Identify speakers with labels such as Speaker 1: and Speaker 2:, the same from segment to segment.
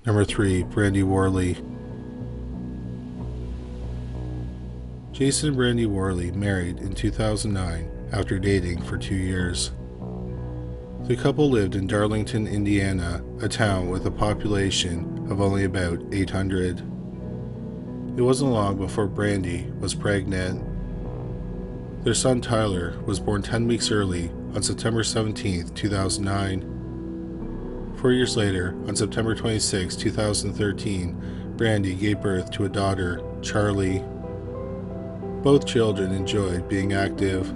Speaker 1: Number 3. Brandi Worley. Jason and Brandi Worley married in 2009 after dating for 2 years. The couple lived in Darlington, Indiana, a town with a population of only about 800. It wasn't long before Brandi was pregnant. Their son Tyler was born 10 weeks early on September 17, 2009. 4 years later, on September 26, 2013, Brandi gave birth to a daughter, Charlie. Both children enjoyed being active.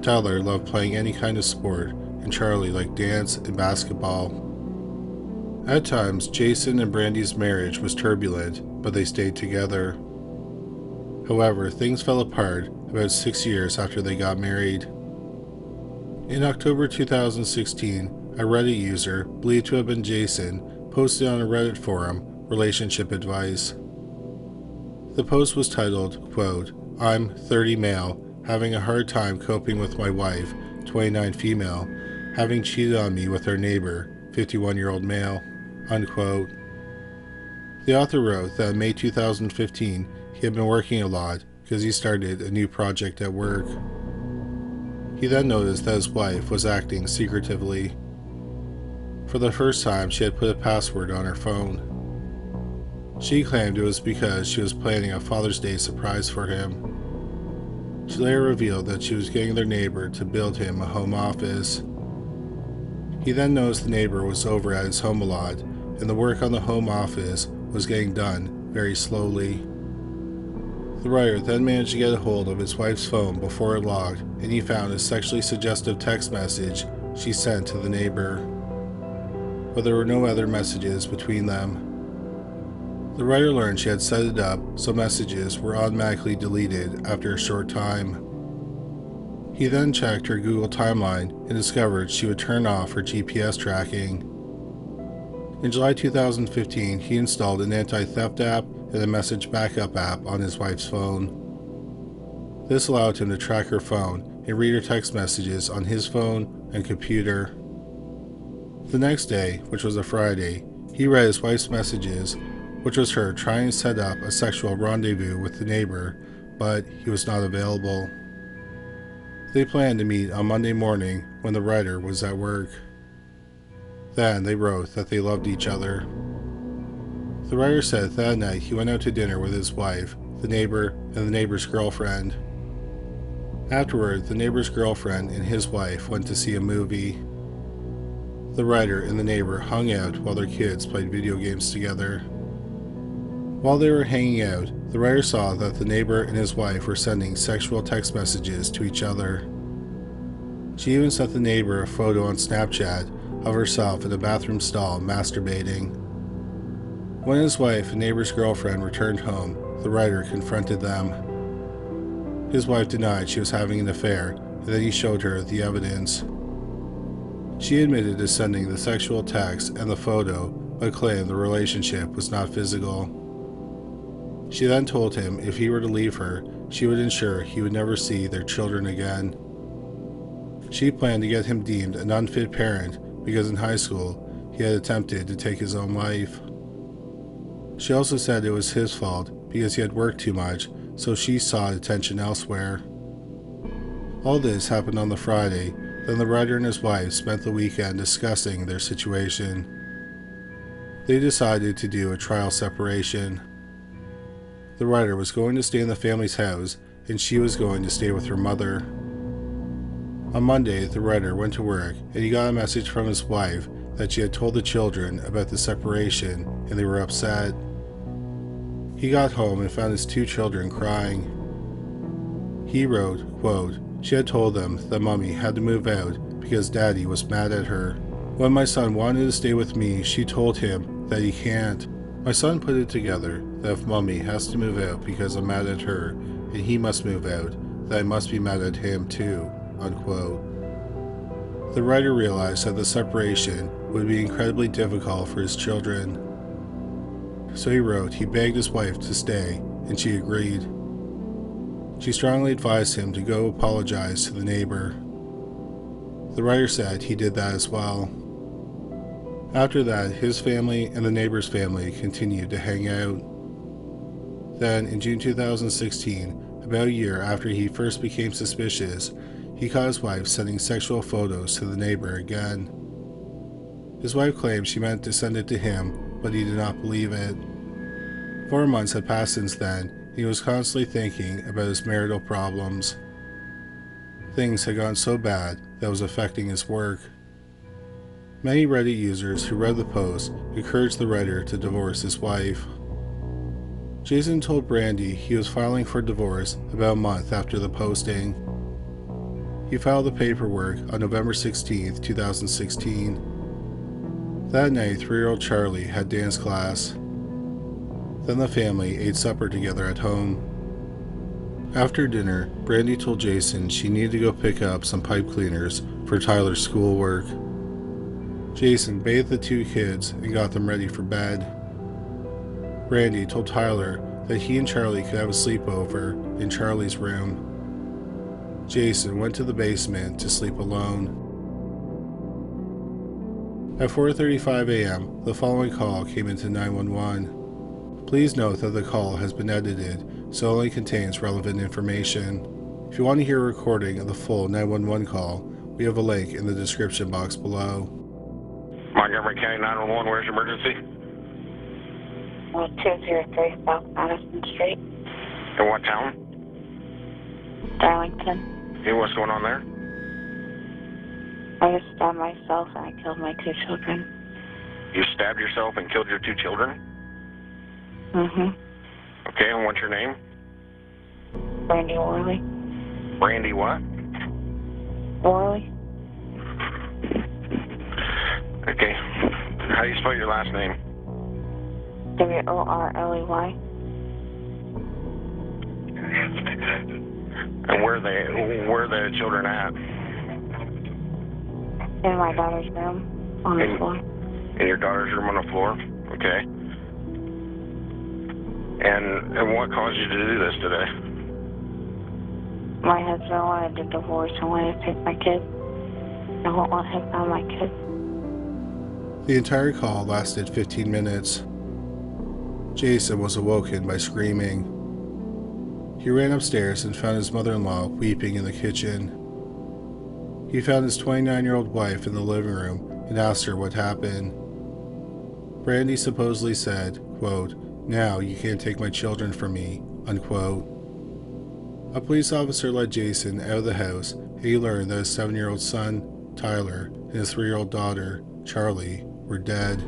Speaker 1: Tyler loved playing any kind of sport, and Charlie liked dance and basketball. At times, Jason and Brandi's marriage was turbulent, but they stayed together. However, things fell apart about 6 years after they got married. In October 2016, a Reddit user, believed to have been Jason, posted on a Reddit forum, Relationship Advice. The post was titled, quote, "I'm 30 male, having a hard time coping with my wife, 29 female, having cheated on me with her neighbor, 51-year-old male," unquote. The author wrote that in May 2015, he had been working a lot because he started a new project at work. He then noticed that his wife was acting secretively. For the first time, she had put a password on her phone. She claimed it was because she was planning a Father's Day surprise for him. She later revealed that she was getting their neighbor to build him a home office. He then noticed the neighbor was over at his home a lot, and the work on the home office was getting done very slowly. The writer then managed to get a hold of his wife's phone before it locked, and he found a sexually suggestive text message she sent to the neighbor. But there were no other messages between them. The writer learned she had set it up so messages were automatically deleted after a short time. He then checked her Google timeline and discovered she would turn off her GPS tracking. In July 2015, he installed an anti-theft app and a message backup app on his wife's phone. This allowed him to track her phone and read her text messages on his phone and computer. The next day, which was a Friday, he read his wife's messages, which was her trying to set up a sexual rendezvous with the neighbor, but he was not available. They planned to meet on Monday morning when the writer was at work. Then they wrote that they loved each other. The writer said that night he went out to dinner with his wife, the neighbor, and the neighbor's girlfriend. Afterward, the neighbor's girlfriend and his wife went to see a movie. The writer and the neighbor hung out while their kids played video games together. While they were hanging out, the writer saw that the neighbor and his wife were sending sexual text messages to each other. She even sent the neighbor a photo on Snapchat of herself in a bathroom stall masturbating. When his wife and neighbor's girlfriend returned home, the writer confronted them. His wife denied she was having an affair, and then he showed her the evidence. She admitted to sending the sexual text and the photo, but claimed the relationship was not physical. She then told him if he were to leave her, she would ensure he would never see their children again. She planned to get him deemed an unfit parent because in high school he had attempted to take his own life. She also said it was his fault because he had worked too much, so she sought attention elsewhere. All this happened on the Friday, then the writer and his wife spent the weekend discussing their situation. They decided to do a trial separation. The writer was going to stay in the family's house, and she was going to stay with her mother. On Monday, the writer went to work, and he got a message from his wife that she had told the children about the separation, and they were upset. He got home and found his 2 children crying. He wrote, quote, "She had told them that Mommy had to move out because Daddy was mad at her. When my son wanted to stay with me, she told him that he can't. My son put it together that if Mommy has to move out because I'm mad at her, and he must move out, that I must be mad at him too," unquote. The writer realized that the separation would be incredibly difficult for his children. So he wrote he begged his wife to stay, and she agreed. She strongly advised him to go apologize to the neighbor. The writer said he did that as well. After that, his family and the neighbor's family continued to hang out. Then, in June 2016, about a year after he first became suspicious, he caught his wife sending sexual photos to the neighbor again. His wife claimed she meant to send it to him, but he did not believe it. 4 months had passed since then, and he was constantly thinking about his marital problems. Things had gone so bad that it was affecting his work. Many Reddit users who read the post encouraged the writer to divorce his wife. Jason told Brandi he was filing for divorce about a month after the posting. He filed the paperwork on November 16, 2016. That night, 3-year-old Charlie had dance class. Then the family ate supper together at home. After dinner, Brandi told Jason she needed to go pick up some pipe cleaners for Tyler's schoolwork. Jason bathed the 2 kids and got them ready for bed. Brandi told Tyler that he and Charlie could have a sleepover in Charlie's room. Jason went to the basement to sleep alone. At 4:35 a.m., the following call came into 911. Please note that the call has been edited, so it only contains relevant information. If you want to hear a recording of the full 911 call, we have a link in the description box below.
Speaker 2: Montgomery County 911, where's your emergency?
Speaker 3: 203 South Madison Street.
Speaker 2: In what town?
Speaker 3: Darlington.
Speaker 2: Hey, what's going on there?
Speaker 3: I just stabbed myself and I killed my 2 children.
Speaker 2: You stabbed yourself and killed your 2 children?
Speaker 3: Mm-hmm.
Speaker 2: Okay, and what's your name?
Speaker 3: Brandi Worley.
Speaker 2: Brandi what?
Speaker 3: Worley.
Speaker 2: Okay. How do you spell your last name?
Speaker 3: Worley.
Speaker 2: And where are the children at?
Speaker 3: In my daughter's room on the floor.
Speaker 2: In your daughter's room on the floor? Okay. And what caused you to do this today?
Speaker 3: My husband wanted a divorce and wanted to take my kids. I won't let him have my kids.
Speaker 1: The entire call lasted 15 minutes. Jason was awoken by screaming. He ran upstairs and found his mother-in-law weeping in the kitchen. He found his 29-year-old wife in the living room and asked her what happened. Brandi supposedly said, quote, "Now you can't take my children from me," unquote. A police officer led Jason out of the house and he learned that his 7-year-old son, Tyler, and his 3-year-old daughter, Charlie, were dead.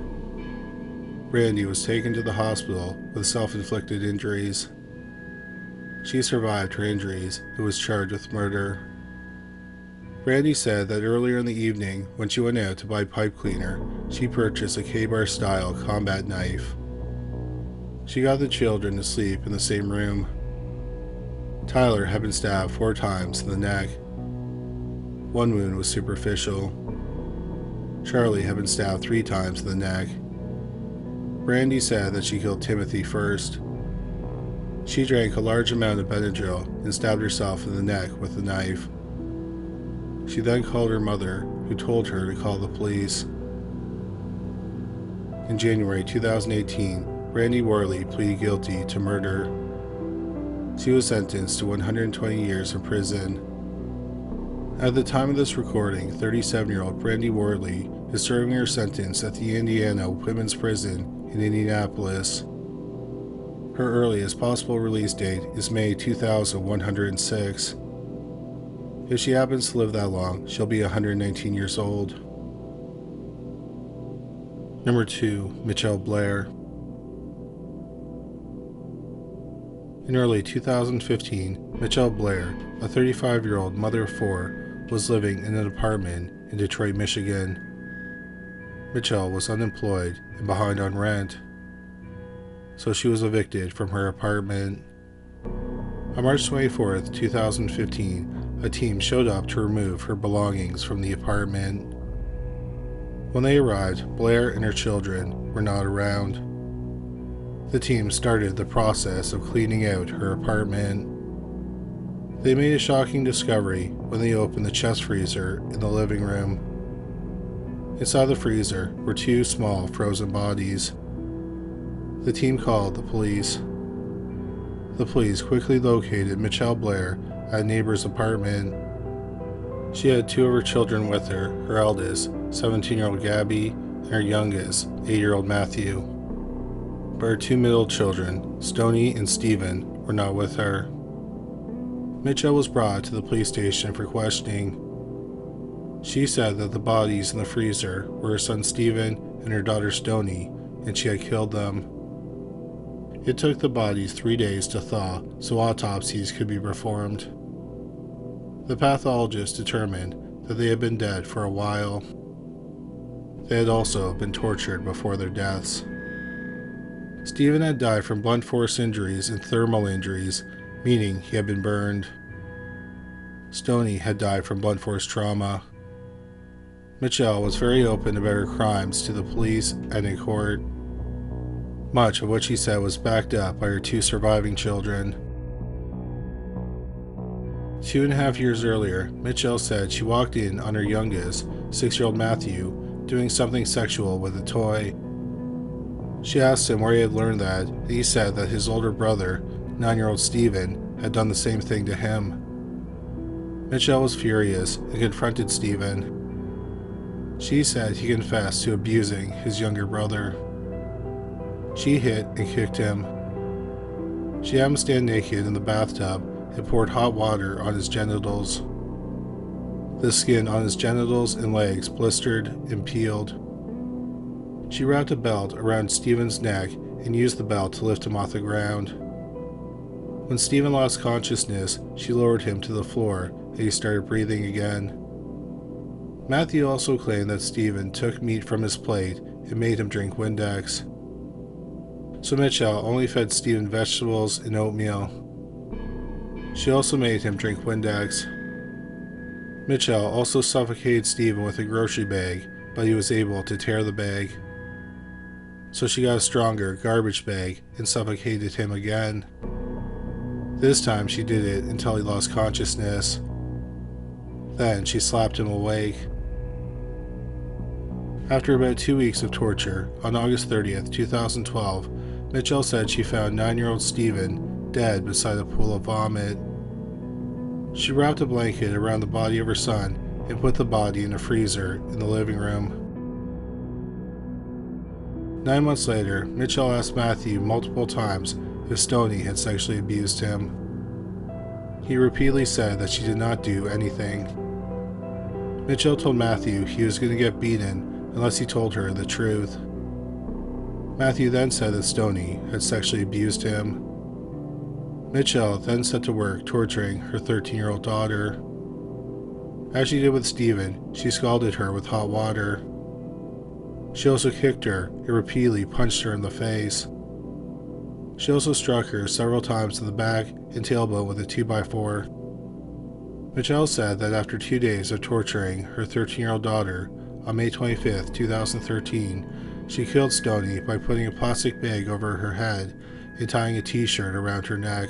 Speaker 1: Brandi was taken to the hospital with self-inflicted injuries. She survived her injuries and was charged with murder. Brandi said that earlier in the evening, when she went out to buy pipe cleaner, she purchased a K-bar-style combat knife. She got the children to sleep in the same room. Tyler had been stabbed 4 times in the neck. One wound was superficial. Charlie had been stabbed 3 times in the neck. Brandi said that she killed Timothy first. She drank a large amount of Benadryl and stabbed herself in the neck with the knife. She then called her mother, who told her to call the police. In January 2018, Brandi Worley pleaded guilty to murder. She was sentenced to 120 years in prison. At the time of this recording, 37-year-old Brandi Worley is serving her sentence at the Indiana Women's Prison in Indianapolis. Her earliest possible release date is May 2106. If she happens to live that long, she'll be 119 years old. Number 2. Mitchelle Blair. In early 2015, Mitchelle Blair, a 35-year-old mother of 4, was living in an apartment in Detroit, Michigan. Mitchelle was unemployed and behind on rent, so she was evicted from her apartment. On March 24, 2015, a team showed up to remove her belongings from the apartment. When they arrived, Blair and her children were not around. The team started the process of cleaning out her apartment. They made a shocking discovery when they opened the chest freezer in the living room. Inside the freezer were two small frozen bodies. The team called the police. The police quickly located Mitchelle Blair at a neighbor's apartment. She had two of her children with her, her eldest, 17-year-old Gabby, and her youngest, 8-year-old Matthew. But her two middle children, Stoney and Stephen, were not with her. Mitchelle was brought to the police station for questioning. She said that the bodies in the freezer were her son Stephen and her daughter Stoney, and she had killed them. It took the bodies 3 days to thaw so autopsies could be performed. The pathologist determined that they had been dead for a while. They had also been tortured before their deaths. Stephen had died from blunt force injuries and thermal injuries, meaning he had been burned. Stoney had died from blunt force trauma. Mitchelle was very open about her crimes to the police and in court. Much of what she said was backed up by her two surviving children. 2.5 years earlier, Mitchelle said she walked in on her youngest, 6-year-old Matthew, doing something sexual with a toy. She asked him where he had learned that, and he said that his older brother, 9-year-old Stephen, had done the same thing to him. Mitchelle was furious and confronted Stephen. She said he confessed to abusing his younger brother. She hit and kicked him. She had him stand naked in the bathtub and poured hot water on his genitals. The skin on his genitals and legs blistered and peeled. She wrapped a belt around Stephen's neck and used the belt to lift him off the ground. When Stephen lost consciousness, she lowered him to the floor and he started breathing again. Matthew also claimed that Stephen took meat from his plate and made him drink Windex. So Mitchelle only fed Stephen vegetables and oatmeal. She also made him drink Windex. Mitchelle also suffocated Stephen with a grocery bag, but he was able to tear the bag. So she got a stronger garbage bag and suffocated him again. This time she did it until he lost consciousness. Then she slapped him awake. After about 2 weeks of torture, on August 30th, 2012, Mitchelle said she found 9-year-old Stephen dead beside a pool of vomit. She wrapped a blanket around the body of her son and put the body in a freezer in the living room. 9 months later, Mitchelle asked Matthew multiple times if Stoney had sexually abused him. He repeatedly said that she did not do anything. Mitchelle told Matthew he was going to get beaten unless he told her the truth. Matthew then said that Stoney had sexually abused him. Mitchelle then set to work torturing her 13-year-old daughter. As she did with Stephen, she scalded her with hot water. She also kicked her and repeatedly punched her in the face. She also struck her several times in the back and tailbone with a 2x4. Mitchelle said that after 2 days of torturing her 13-year-old daughter, on May 25, 2013, she killed Stoney by putting a plastic bag over her head and tying a t-shirt around her neck.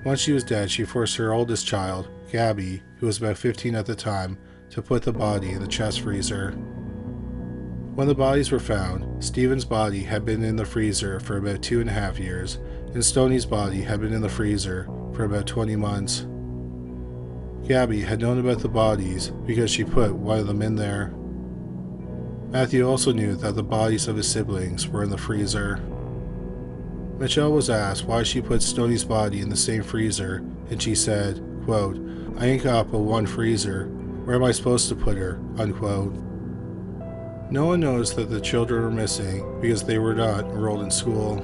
Speaker 1: Once she was dead, she forced her oldest child, Gabby, who was about 15 at the time, to put the body in the chest freezer. When the bodies were found, Stephen's body had been in the freezer for about 2.5 years, and Stoney's body had been in the freezer for about 20 months. Gabby had known about the bodies because she put one of them in there. Matthew also knew that the bodies of his siblings were in the freezer. Mitchelle was asked why she put Stoney's body in the same freezer, and she said, quote, "I ain't got but one freezer. Where am I supposed to put her?" unquote. No one knows that the children were missing because they were not enrolled in school.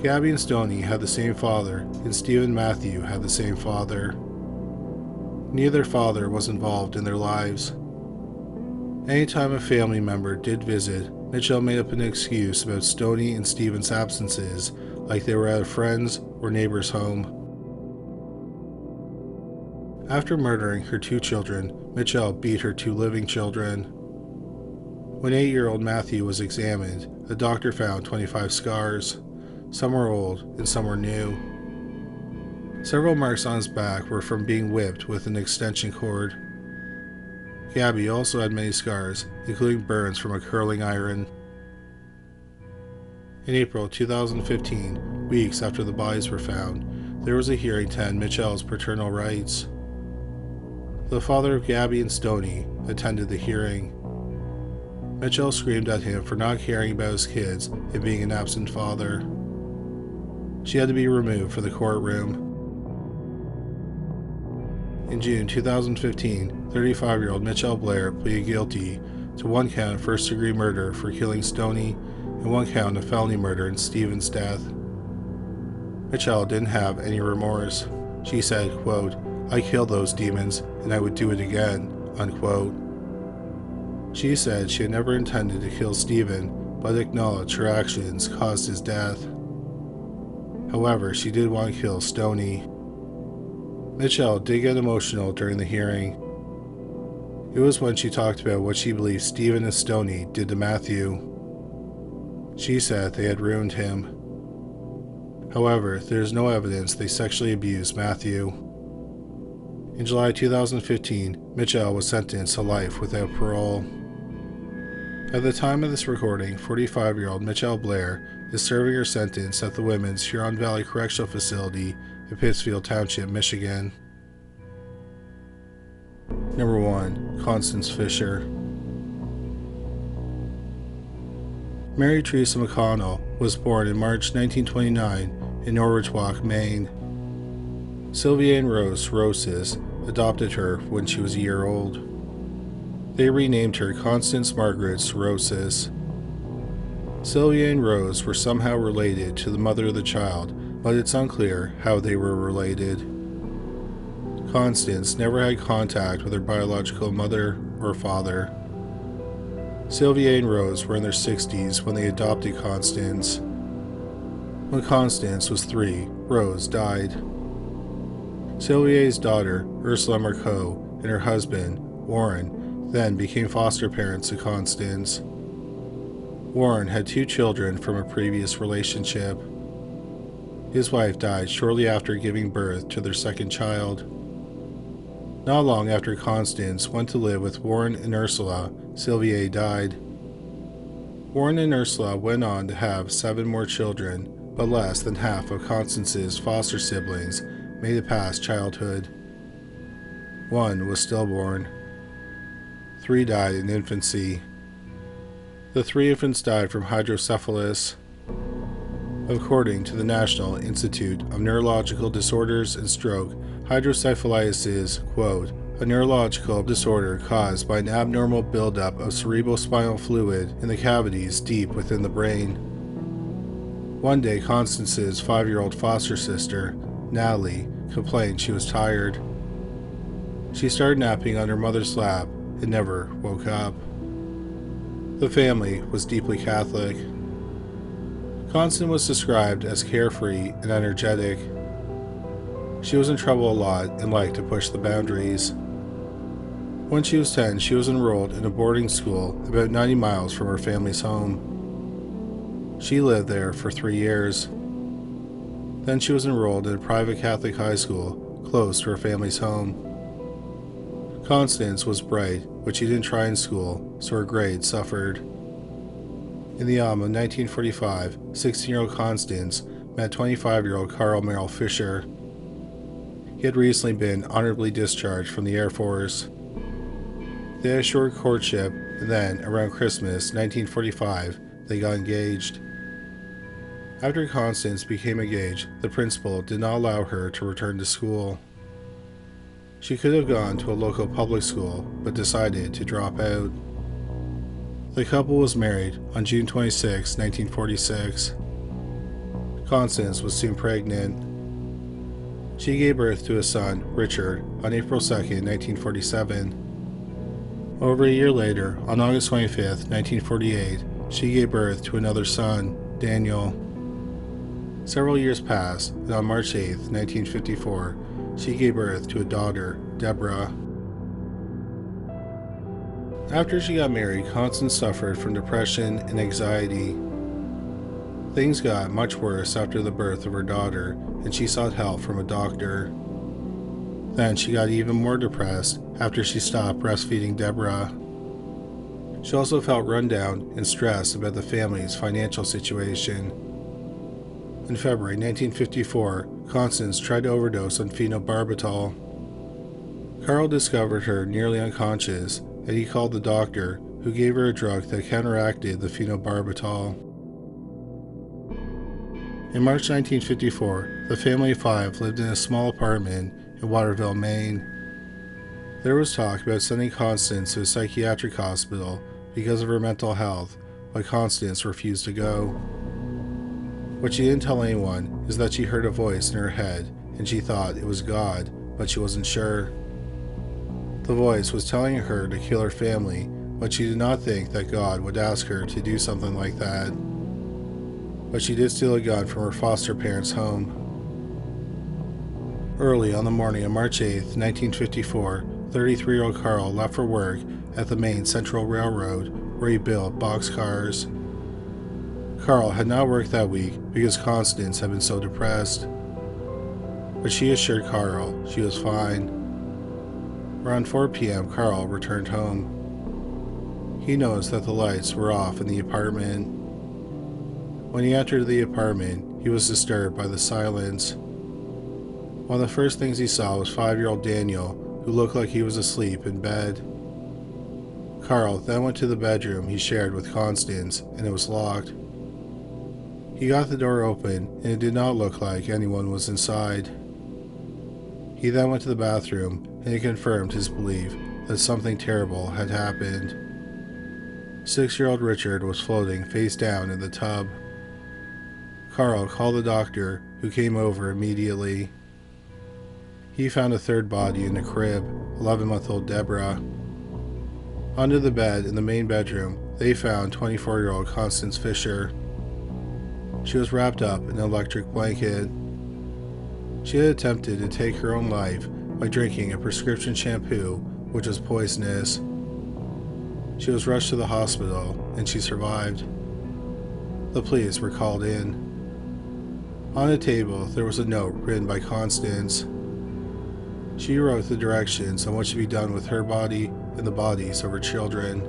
Speaker 1: Gabby and Stoney had the same father, and Stephen and Matthew had the same father. Neither father was involved in their lives. Anytime a family member did visit, Mitchelle made up an excuse about Stoney and Stephen's absences, like they were at a friend's or neighbor's home. After murdering her 2 children, Mitchelle beat her 2 living children. When 8-year-old Matthew was examined, the doctor found 25 scars. Some were old and some were new. Several marks on his back were from being whipped with an extension cord. Gabby also had many scars, including burns from a curling iron. In April 2015, weeks after the bodies were found, there was a hearing to end Mitchelle's paternal rights. The father of Gabby and Stoney attended the hearing. Mitchelle screamed at him for not caring about his kids and being an absent father. She had to be removed from the courtroom. In June 2015, 35-year-old Mitchelle Blair pleaded guilty to 1 count of first-degree murder for killing Stoney and 1 count of felony murder in Stephen's death. Mitchelle didn't have any remorse. She said, quote, "I killed those demons and I would do it again," unquote. She said she had never intended to kill Stephen, but acknowledged her actions caused his death. However, she did want to kill Stoney. Mitchelle did get emotional during the hearing. It was when she talked about what she believed Stephen and Stoney did to Matthew. She said they had ruined him. However, there is no evidence they sexually abused Matthew. In July 2015, Mitchelle was sentenced to life without parole. At the time of this recording, 45-year-old Mitchelle Blair is serving her sentence at the Women's Huron Valley Correctional Facility in Pittsfield Township, Michigan. Number 1. Constance Fisher. Mary Teresa McConnell was born in March 1929 in Norwich Walk, Maine. Sylvia and Rose Roses adopted her when she was a year old. They renamed her Constance Margaret Roses. Sylvia and Rose were somehow related to the mother of the child, but it's unclear how they were related. Constance never had contact with her biological mother or father. Sylvia and Rose were in their 60s when they adopted Constance. When Constance was 3, Rose died. Sylvia's daughter, Ursula Marcoux, and her husband, Warren, then became foster parents to Constance. Warren had 2 children from a previous relationship. His wife died shortly after giving birth to their 2nd child. Not long after Constance went to live with Warren and Ursula, Sylvia died. Warren and Ursula went on to have 7 more children, but less than half of Constance's foster siblings made it past childhood. 1 was stillborn. 3 died in infancy. The 3 infants died from hydrocephalus. According to the National Institute of Neurological Disorders and Stroke, hydrocephalus is, quote, a neurological disorder caused by an abnormal buildup of cerebrospinal fluid in the cavities deep within the brain. One day, Constance's 5-year-old foster sister, Natalie, complained she was tired. She started napping on her mother's lap and never woke up. The family was deeply Catholic. Constance was described as carefree and energetic. She was in trouble a lot and liked to push the boundaries. When she was 10, she was enrolled in a boarding school about 90 miles from her family's home. She lived there for 3 years. Then she was enrolled in a private Catholic high school close to her family's home. Constance was bright, but she didn't try in school, so her grades suffered. In the autumn of 1945, 16-year-old Constance met 25-year-old Carl Merrill Fisher. He had recently been honorably discharged from the Air Force. They had a short courtship, and then, around Christmas 1945, they got engaged. After Constance became engaged, the principal did not allow her to return to school. She could have gone to a local public school, but decided to drop out. The couple was married on June 26, 1946. Constance was soon pregnant. She gave birth to a son, Richard, on April 2, 1947. Over a year later, on August 25, 1948, she gave birth to another son, Daniel. Several years passed, and on March 8, 1954, she gave birth to a daughter, Deborah. After she got married, Constance suffered from depression and anxiety. Things got much worse after the birth of her daughter, and she sought help from a doctor. Then she got even more depressed after she stopped breastfeeding Deborah. She also felt run down and stressed about the family's financial situation. In February 1954, Constance tried to overdose on phenobarbital. Carl discovered her nearly unconscious, and he called the doctor, who gave her a drug that counteracted the phenobarbital. In March 1954, the family of 5 lived in a small apartment in Waterville, Maine. There was talk about sending Constance to a psychiatric hospital because of her mental health, but Constance refused to go. What she didn't tell anyone is that she heard a voice in her head and she thought it was God, but she wasn't sure. The voice was telling her to kill her family, but she did not think that God would ask her to do something like that. But she did steal a gun from her foster parents' home. Early on the morning of March 8, 1954, 33-year-old Carl left for work at the Maine Central Railroad, where he built boxcars. Carl had not worked that week because Constance had been so depressed, but she assured Carl she was fine. Around 4 p.m., Carl returned home. He noticed that the lights were off in the apartment. When he entered the apartment, he was disturbed by the silence. One of the first things he saw was 5-year-old Daniel, who looked like he was asleep in bed. Carl then went to the bedroom he shared with Constance, and it was locked. He got the door open, and it did not look like anyone was inside. He then went to the bathroom, and it confirmed his belief that something terrible had happened. 6-year-old Richard was floating face down in the tub. Carl called the doctor, who came over immediately. He found a third body in the crib, 11-month-old Deborah. Under the bed in the main bedroom, they found 24-year-old Constance Fisher. She was wrapped up in an electric blanket. She had attempted to take her own life by drinking a prescription shampoo, which was poisonous. She was rushed to the hospital, and she survived. The police were called in. On the table, there was a note written by Constance. She wrote the directions on what should be done with her body and the bodies of her children.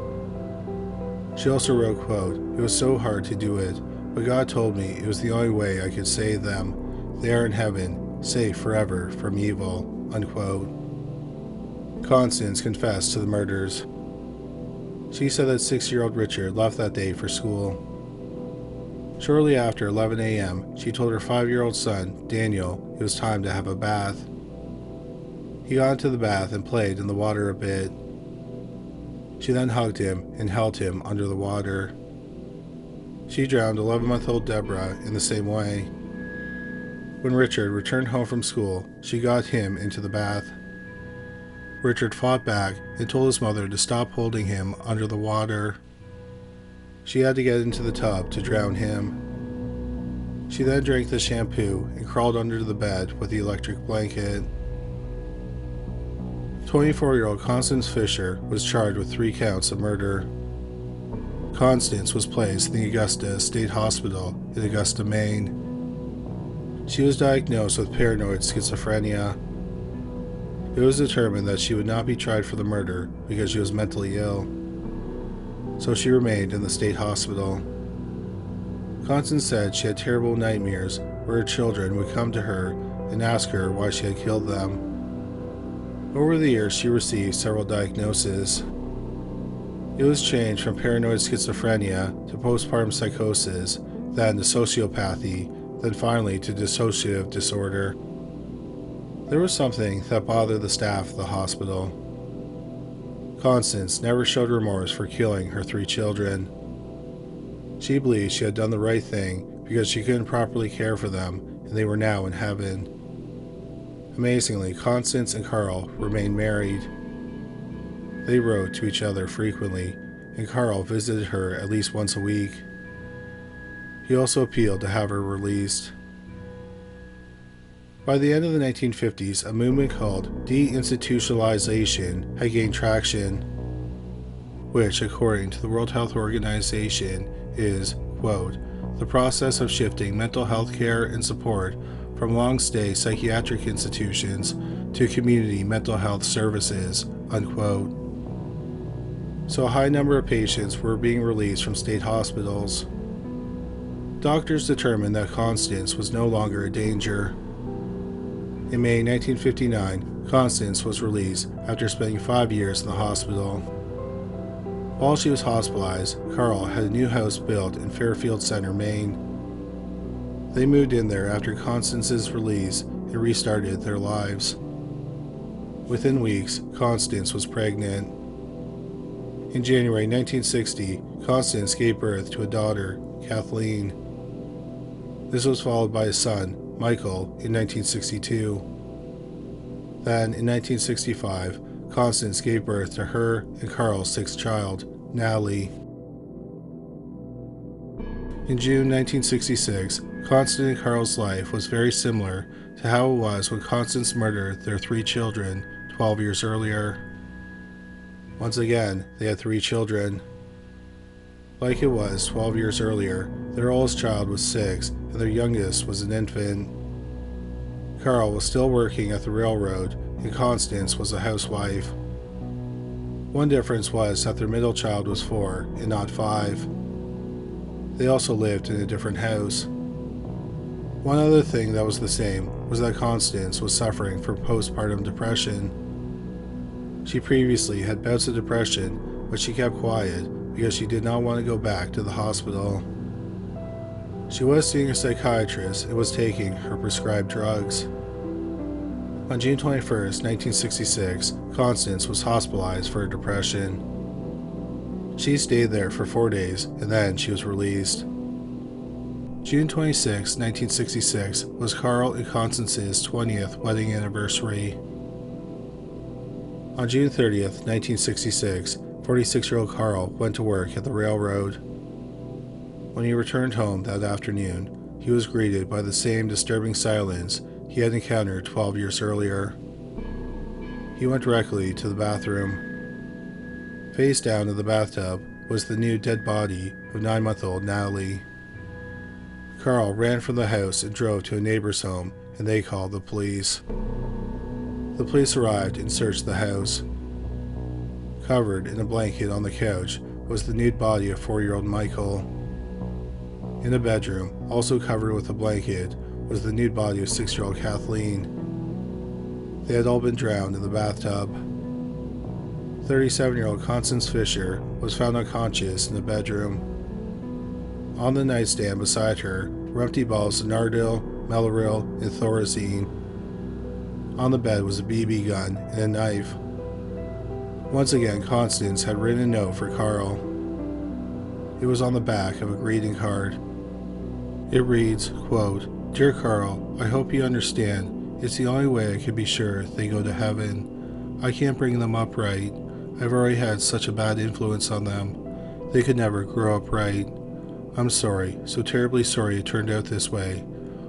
Speaker 1: She also wrote, quote, "It was so hard to do it, but God told me it was the only way I could save them. They are in heaven, safe forever from evil," unquote. Constance confessed to the murders. She said that 6-year-old Richard left that day for school. Shortly after 11 a.m., she told her 5-year-old son, Daniel, it was time to have a bath. He got into the bath and played in the water a bit. She then hugged him and held him under the water. She drowned 11-month-old Deborah in the same way. When Richard returned home from school, she got him into the bath. Richard fought back and told his mother to stop holding him under the water. She had to get into the tub to drown him. She then drank the shampoo and crawled under the bed with the electric blanket. 24-year-old Constance Fisher was charged with 3 counts of murder. Constance was placed in the Augusta State Hospital in Augusta, Maine. She was diagnosed with paranoid schizophrenia. It was determined that she would not be tried for the murder because she was mentally ill, so she remained in the state hospital. Constance said she had terrible nightmares where her children would come to her and ask her why she had killed them. Over the years, she received several diagnoses. It was changed from paranoid schizophrenia to postpartum psychosis, then to sociopathy, then finally to dissociative disorder. There was something that bothered the staff of the hospital. Constance never showed remorse for killing her 3 children. She believed she had done the right thing because she couldn't properly care for them, and they were now in heaven. Amazingly, Constance and Carl remained married. They wrote to each other frequently, and Carl visited her at least once a week. He also appealed to have her released. By the end of the 1950s, a movement called deinstitutionalization had gained traction, which, according to the World Health Organization, is, quote, "the process of shifting mental health care and support from long-stay psychiatric institutions to community mental health services, unquote. So a high number of patients were being released from state hospitals. Doctors determined that Constance was no longer a danger. In May 1959, Constance was released after spending 5 years in the hospital. While she was hospitalized, Carl had a new house built in Fairfield Center, Maine. They moved in there after Constance's release and restarted their lives. Within weeks, Constance was pregnant. In January 1960, Constance gave birth to a daughter, Kathleen. This was followed by a son, Michael, in 1962. Then, in 1965, Constance gave birth to her and Carl's sixth child, Natalie. In June 1966, Constance and Carl's life was very similar to how it was when Constance murdered their 3 children 12 years earlier. Once again, they had 3 children. Like it was 12 years earlier, their oldest child was 6 and their youngest was an infant. Carl was still working at the railroad and Constance was a housewife. One difference was that their middle child was 4 and not 5. They also lived in a different house. One other thing that was the same was that Constance was suffering from postpartum depression. She previously had bouts of depression, but she kept quiet because she did not want to go back to the hospital. She was seeing a psychiatrist and was taking her prescribed drugs. On June 21, 1966, Constance was hospitalized for depression. She stayed there for 4 days and then she was released. June 26, 1966 was Carl and Constance's 20th wedding anniversary. On June 30th, 1966, 46-year-old Carl went to work at the railroad. When he returned home that afternoon, he was greeted by the same disturbing silence he had encountered 12 years earlier. He went directly to the bathroom. Face down in the bathtub was the new dead body of 9-month-old Natalie. Carl ran from the house and drove to a neighbor's home, and they called the police. The police arrived and searched the house. Covered in a blanket on the couch was the nude body of 4-year-old Michael. In a bedroom, also covered with a blanket, was the nude body of 6-year-old Kathleen. They had all been drowned in the bathtub. 37-year-old Constance Fisher was found unconscious in the bedroom. On the nightstand beside her were empty bottles of Nardil, Meloril, and Thorazine. On the bed was a BB gun and a knife. Once again, Constance had written a note for Carl. It was on the back of a greeting card. It reads, quote, "Dear Carl, I hope you understand. It's the only way I can be sure they go to heaven. I can't bring them up right. I've already had such a bad influence on them. They could never grow up right. I'm sorry, so terribly sorry it turned out this way.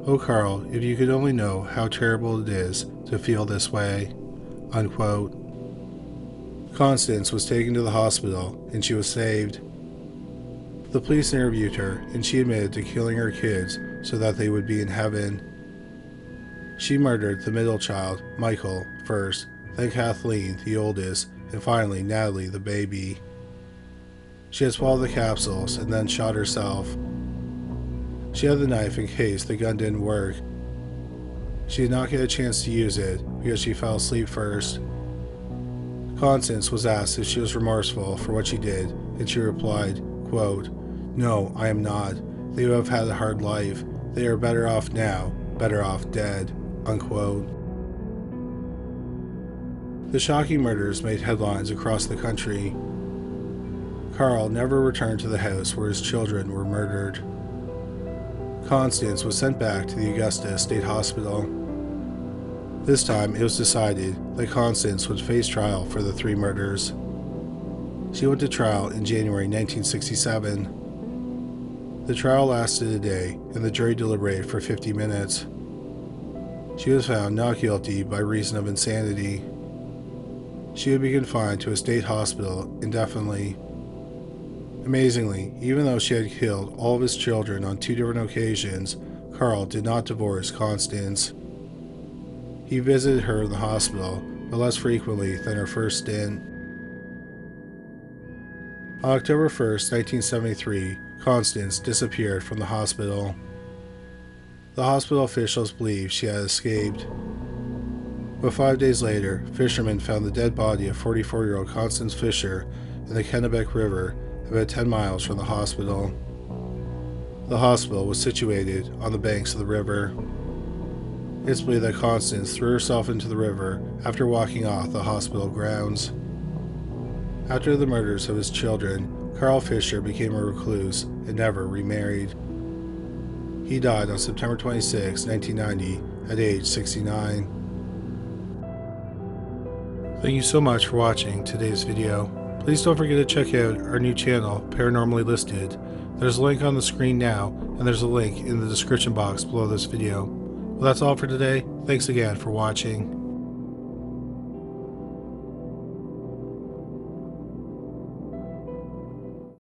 Speaker 1: Oh, Carl, if you could only know how terrible it is to feel this way." Unquote. Constance was taken to the hospital and she was saved. The police interviewed her and she admitted to killing her kids so that they would be in heaven. She murdered the middle child, Michael, first, then Kathleen, the oldest, and finally Natalie, the baby. She had swallowed the capsules and then shot herself. She had the knife in case the gun didn't work. She did not get a chance to use it because she fell asleep first. Constance was asked if she was remorseful for what she did, and she replied, quote, "No, I am not. They have had a hard life. They are better off now, better off dead." Unquote. The shocking murders made headlines across the country. Carl never returned to the house where his children were murdered. Constance was sent back to the Augusta State Hospital. This time it was decided that Constance would face trial for the 3 murders. She went to trial in January 1967. The trial lasted a day and the jury deliberated for 50 minutes. She was found not guilty by reason of insanity. She would be confined to a state hospital indefinitely. Amazingly, even though she had killed all of his children on 2 different occasions, Carl did not divorce Constance. He visited her in the hospital, but less frequently than her first stint. On October 1st, 1973, Constance disappeared from the hospital. The hospital officials believed she had escaped. But 5 days later, fishermen found the dead body of 44-year-old Constance Fisher in the Kennebec River, about 10 miles from the hospital. The hospital was situated on the banks of the river. It's believed that Constance threw herself into the river after walking off the hospital grounds. After the murders of his children, Carl Fisher became a recluse and never remarried. He died on September 26, 1990, at age 69. Thank you so much for watching today's video. Please don't forget to check out our new channel, Paranormally Listed. There's a link on the screen now, and there's a link in the description box below this video. Well, that's all for today. Thanks again for watching.